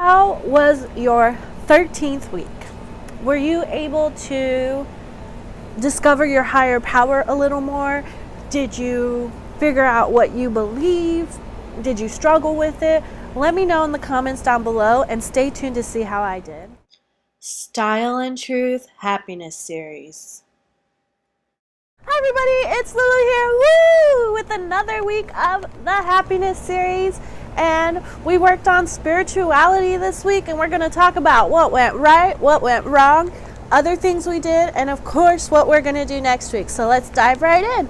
How was your 13th week? Were you able to discover your higher power a little more? Did you figure out what you believe? Did you struggle with it? Let me know in the comments down below and stay tuned to see how I did. Style and Truth Happiness Series. Hi everybody, it's Lulu here, woo! With another week of the Happiness Series. And we worked on spirituality this week, and we're going to talk about what went right, what went wrong, other things we did, and of course what we're going to do next week. So let's dive right in.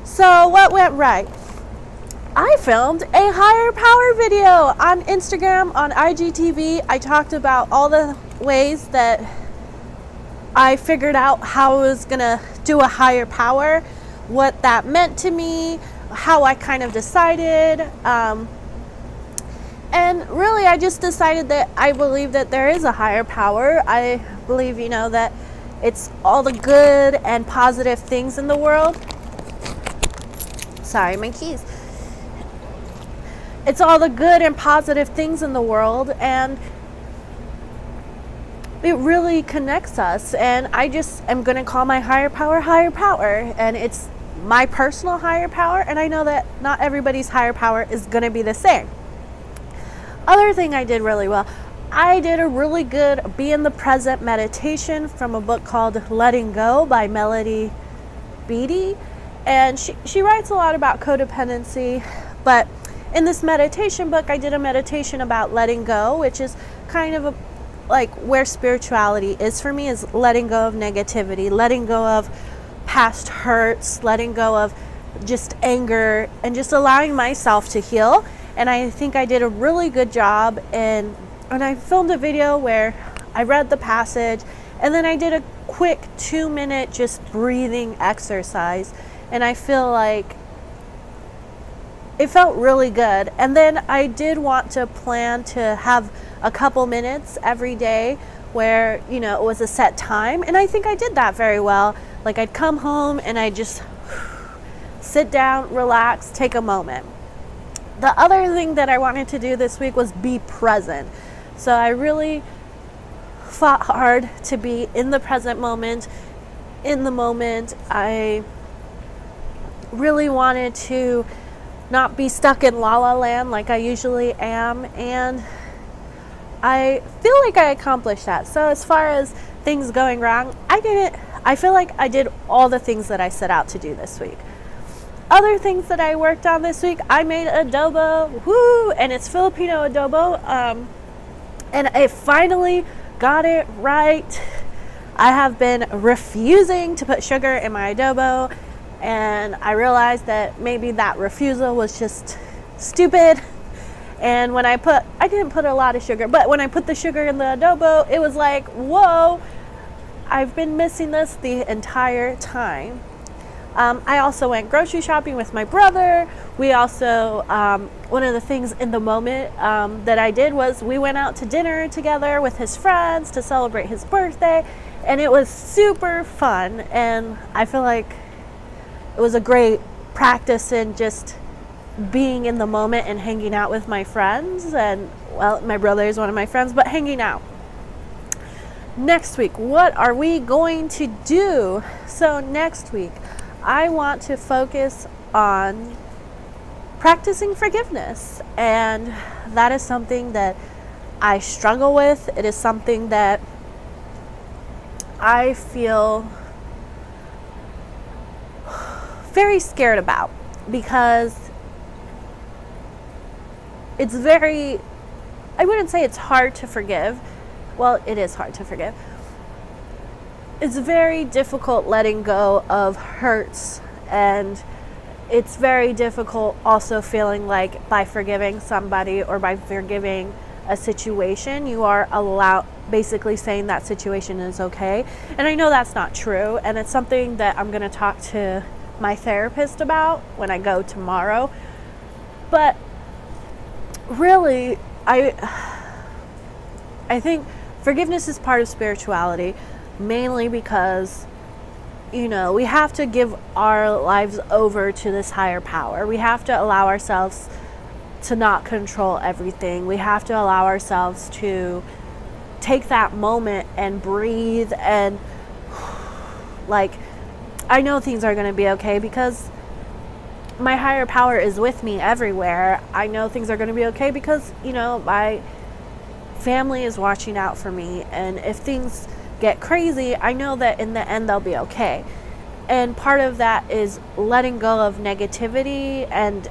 So what went right? I filmed a higher power video on Instagram, on IGTV. I talked about all the ways that I figured out how I was going to do a higher power, what that meant to me, how I kind of decided. And really, I just decided that I believe that there is a higher power. I believe, that it's all the good and positive things in the world. Sorry, my keys. It's all the good and positive things in the world, and it really connects us. And I just am going to call my higher power, and it's my personal higher power, and I know that not everybody's higher power is going to be the same. Other thing I did really well, I did a really good Be in the Present meditation from a book called Letting Go by Melody Beattie. And she writes a lot about codependency, but in this meditation book, I did a meditation about letting go, which is kind of like where spirituality is for me, is letting go of negativity, letting go of past hurts, letting go of just anger, and just allowing myself to heal. And I think I did a really good job, and I filmed a video where I read the passage, and then I did a quick 2-minute just breathing exercise, and I feel like it felt really good. And then I did want to plan to have a couple minutes every day where, it was a set time, and I think I did that very well. Like, I'd come home and I'd just sit down, relax, take a moment. The other thing that I wanted to do this week was be present. So I really fought hard to be in the present moment, in the moment. I really wanted to not be stuck in la la land like I usually am, and I feel like I accomplished that. So as far as things going wrong, I feel like I did all the things that I set out to do this week. Other things that I worked on this week, I made adobo, woo, and it's Filipino adobo, and I finally got it right. I have been refusing to put sugar in my adobo, and I realized that maybe that refusal was just stupid. And when I didn't put a lot of sugar, but when I put the sugar in the adobo, it was like, whoa, I've been missing this the entire time. I also went grocery shopping with my brother. We also, one of the things in the moment that I did was we went out to dinner together with his friends to celebrate his birthday, and it was super fun. And I feel like it was a great practice in just being in the moment and hanging out with my friends. And, well, my brother is one of my friends, but hanging out. Next week, what are we going to do? So next week, I want to focus on practicing forgiveness, and that is something that I struggle with. It is something that I feel very scared about, because it's I wouldn't say it's hard to forgive. Well, it is hard to forgive. It's very difficult letting go of hurts, and it's very difficult also feeling like by forgiving somebody or by forgiving a situation, you are basically saying that situation is okay. And I know that's not true, and it's something that I'm going to talk to my therapist about when I go tomorrow. But really, I think forgiveness is part of spirituality, mainly because, we have to give our lives over to this higher power. We have to allow ourselves to not control everything. We have to allow ourselves to take that moment and breathe and like, I know things are going to be okay because my higher power is with me everywhere. I know things are going to be okay because, you know, my family is watching out for me. And if things get crazy, I know that in the end they'll be okay. And part of that is letting go of negativity and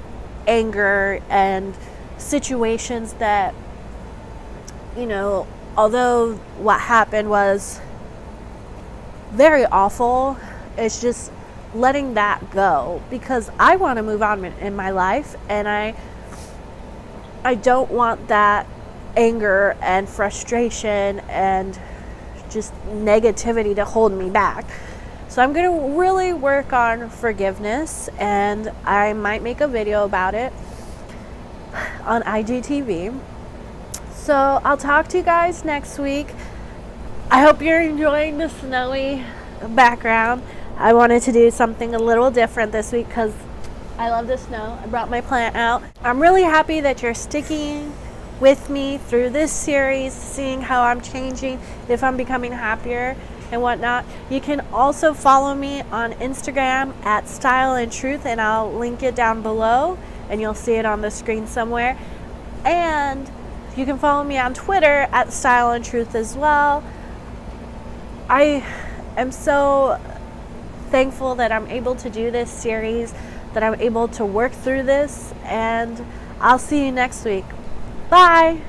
anger and situations that, you know, although what happened was very awful, it's just letting that go, because I want to move on in my life, and I don't want that anger and frustration and just negativity to hold me back. So I'm going to really work on forgiveness, and I might make a video about it on IGTV. So I'll talk to you guys next week. I hope you're enjoying the snowy background. I wanted to do something a little different this week because I love the snow. I brought my plant out. I'm really happy that you're sticking with me through this series, seeing how I'm changing, if I'm becoming happier and whatnot. You can also follow me on Instagram at Style and Truth, and I'll link it down below and you'll see it on the screen somewhere. And you can follow me on Twitter at Style and Truth as well. I am so thankful that I'm able to do this series, that I'm able to work through this, and I'll see you next week. Bye!